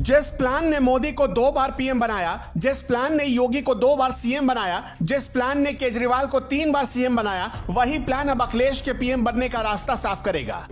जिस प्लान ने मोदी को 2 बार पीएम बनाया, जिस प्लान ने योगी को 2 बार सीएम बनाया, जिस प्लान ने केजरीवाल को 3 बार सीएम बनाया, वही प्लान अब अखिलेश के पीएम बनने का रास्ता साफ करेगा।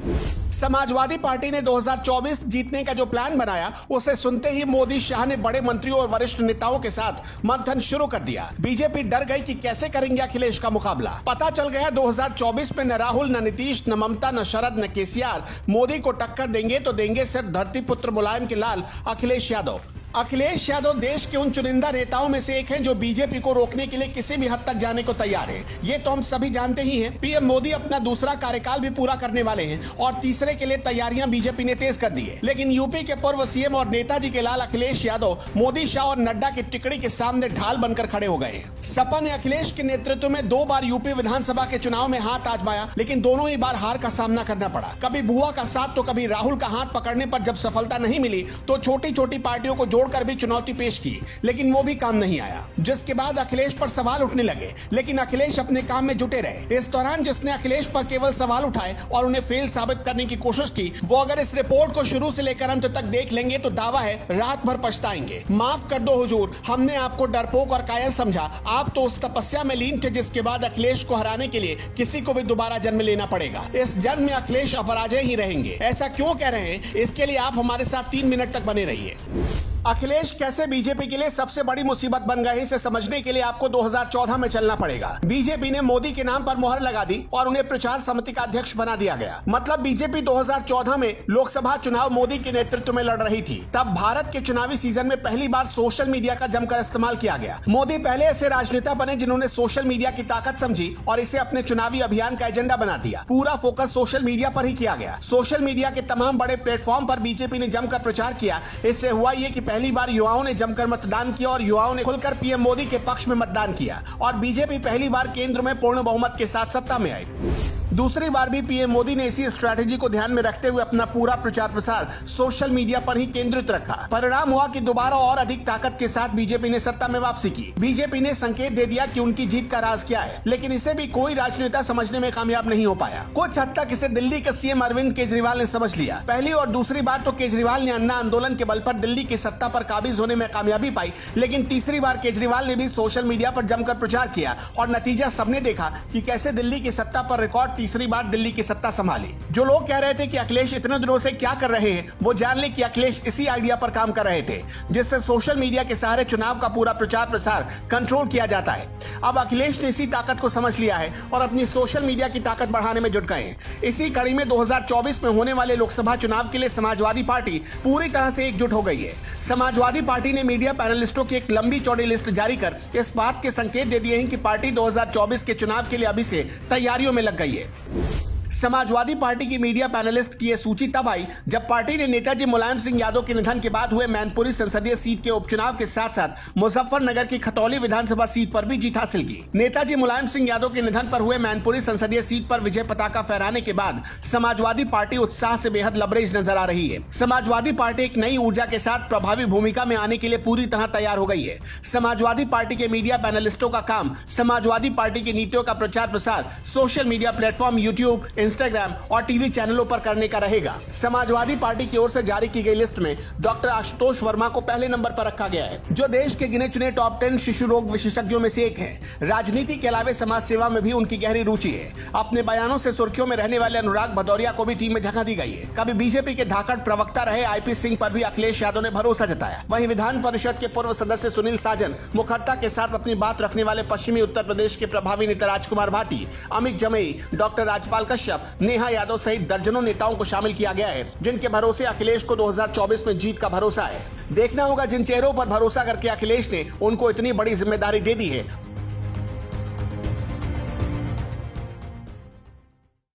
समाजवादी पार्टी ने 2024 जीतने का जो प्लान बनाया, उसे सुनते ही मोदी शाह ने बड़े मंत्रियों और वरिष्ठ नेताओं के साथ मंथन शुरू कर दिया। बीजेपी डर गई कि कैसे करेंगे अखिलेश का मुकाबला। पता चल गया 2024 में न राहुल, न नीतीश, न ममता, न शरद, न केसीआर मोदी को टक्कर देंगे तो देंगे सिर्फ धरती पुत्र मुलायम के लाल अखिलेश यादव। अखिलेश यादव देश के उन चुनिंदा नेताओं में से एक हैं जो बीजेपी को रोकने के लिए किसी भी हद तक जाने को तैयार हैं। ये तो हम सभी जानते ही हैं। पीएम मोदी अपना दूसरा कार्यकाल भी पूरा करने वाले हैं और तीसरे के लिए तैयारियां बीजेपी ने तेज कर दी है। लेकिन यूपी के पूर्व सीएम और नेताजी के लाल अखिलेश यादव मोदी, शाह और नड्डा की टिकड़ी के सामने ढाल बनकर खड़े हो गए हैं। सपा ने अखिलेश के नेतृत्व में 2 बार यूपी विधानसभा के चुनाव में हाथ आजमाया, लेकिन दोनों ही बार हार का सामना करना पड़ा। कभी बुआ का साथ तो कभी राहुल का हाथ पकड़ने पर जब सफलता नहीं मिली तो छोटी छोटी पार्टियों को जोड़कर भी चुनौती पेश की, लेकिन वो भी काम नहीं आया। जिसके बाद अखिलेश पर सवाल उठने लगे, लेकिन अखिलेश अपने काम में जुटे रहे। इस दौरान जिसने अखिलेश पर केवल सवाल उठाए और उन्हें फेल साबित करने की कोशिश की, वो अगर इस रिपोर्ट को शुरू से लेकर अंत तक देख लेंगे तो दावा है रात भर पछताएंगे। माफ कर दो हुजूर, हमने आपको डरपोक और कायल समझा। आप तो उस तपस्या में लीन थे जिसके बाद अखिलेश को हराने के लिए किसी को भी दोबारा जन्म लेना पड़ेगा। इस जन्म में अखिलेश अपराजय ही रहेंगे। ऐसा क्यों कह रहे हैं, इसके लिए आप हमारे साथ 3 मिनट तक बने रहिए। अखिलेश कैसे बीजेपी के लिए सबसे बड़ी मुसीबत बन गए, इसे समझने के लिए आपको 2014 में चलना पड़ेगा। बीजेपी ने मोदी के नाम पर मोहर लगा दी और उन्हें प्रचार समिति का अध्यक्ष बना दिया गया। मतलब बीजेपी 2014 में लोकसभा चुनाव मोदी के नेतृत्व में लड़ रही थी। तब भारत के चुनावी सीजन में पहली बार सोशल मीडिया का जमकर इस्तेमाल किया गया। मोदी पहले ऐसे राजनेता बने जिन्होंने सोशल मीडिया की ताकत समझी और इसे अपने चुनावी अभियान का एजेंडा बना दिया। पूरा फोकस सोशल मीडिया पर ही किया गया। सोशल मीडिया के तमाम बड़े प्लेटफॉर्म पर बीजेपी ने जमकर प्रचार किया। इससे हुआ ये कि पहली बार युवाओं ने जमकर मतदान किया और युवाओं ने खुलकर पीएम मोदी के पक्ष में मतदान किया और बीजेपी पहली बार केंद्र में पूर्ण बहुमत के साथ सत्ता में आई। दूसरी बार भी पीएम मोदी ने इसी स्ट्रैटेजी को ध्यान में रखते हुए अपना पूरा प्रचार प्रसार सोशल मीडिया पर ही केंद्रित रखा। परिणाम हुआ कि दोबारा और अधिक ताकत के साथ बीजेपी ने सत्ता में वापसी की। बीजेपी ने संकेत दे दिया कि उनकी जीत का राज क्या है, लेकिन इसे भी कोई राजनेता समझने में कामयाब नहीं हो पाया। कुछ हद तक इसे दिल्ली के सीएम अरविंद केजरीवाल ने समझ लिया। पहली और दूसरी बार तो केजरीवाल ने अन्ना आंदोलन के बल पर दिल्ली की सत्ता पर काबिज होने में कामयाबी पाई, लेकिन तीसरी बार केजरीवाल ने भी सोशल मीडिया पर जमकर प्रचार किया और नतीजा सबने देखा कि कैसे दिल्ली की सत्ता पर रिकॉर्ड तीसरी बार दिल्ली की सत्ता संभाली। जो लोग कह रहे थे कि अखिलेश इतने दिनों से क्या कर रहे हैं, वो जान ले कि अखिलेश इसी आइडिया पर काम कर रहे थे जिससे सोशल मीडिया के सहारे चुनाव का पूरा प्रचार प्रसार कंट्रोल किया जाता है। अब अखिलेश ने इसी ताकत को समझ लिया है और अपनी सोशल मीडिया की ताकत बढ़ाने में जुट गए हैं। इसी कड़ी में 2024 में होने वाले लोकसभा चुनाव के लिए समाजवादी पार्टी पूरी तरह से एकजुट हो गई है। समाजवादी पार्टी ने मीडिया पैनलिस्टों की एक लंबी चौड़ी लिस्ट जारी कर इस बात के संकेत दे दिए हैं कि पार्टी 2024 के चुनाव के लिए अभी से तैयारियों में लग गई है। समाजवादी पार्टी की मीडिया पैनलिस्ट की यह सूची तब आई जब पार्टी ने नेताजी मुलायम सिंह यादव के निधन के बाद हुए मैनपुरी संसदीय सीट के उपचुनाव के साथ साथ मुजफ्फरनगर की खतौली विधानसभा सीट पर भी जीत हासिल की। नेताजी मुलायम सिंह यादव के निधन पर हुए मैनपुरी संसदीय सीट पर विजय पताका फहराने के बाद समाजवादी पार्टी उत्साह से बेहद लबरेज नजर आ रही है। समाजवादी पार्टी एक नई ऊर्जा के साथ प्रभावी भूमिका में आने के लिए पूरी तरह तैयार हो गई है। समाजवादी पार्टी के मीडिया पैनलिस्टों का काम समाजवादी पार्टी की नीतियों का प्रचार प्रसार social media platform YouTube, Instagram और टीवी चैनलों पर करने का रहेगा। समाजवादी पार्टी की ओर से जारी की गई लिस्ट में डॉक्टर आशुतोष वर्मा को पहले नंबर पर रखा गया है, जो देश के गिने चुने टॉप 10 शिशु रोग विशेषज्ञों में से एक हैं। राजनीति के अलावा समाज सेवा में भी उनकी गहरी रुचि है। अपने बयानों से सुर्खियों में रहने वाले अनुराग भदौरिया को भी टीम में झंका दी गई है। कभी बीजेपी के धाकड़ प्रवक्ता रहे आईपी सिंह पर भी अखिलेश यादव ने भरोसा जताया। वहीं विधान परिषद के पूर्व सदस्य सुनील साजन, मुखर्ता के साथ अपनी बात रखने वाले पश्चिमी उत्तर प्रदेश के प्रभावी नेता राजकुमार भाटी, अमित जमई, डॉक्टर राजपाल कश्यप, नेहा यादव सहित दर्जनों नेताओं को शामिल किया गया है, जिनके भरोसे अखिलेश को 2024 में जीत का भरोसा है। देखना होगा जिन चेहरों पर भरोसा करके अखिलेश ने उनको इतनी बड़ी जिम्मेदारी दे दी है,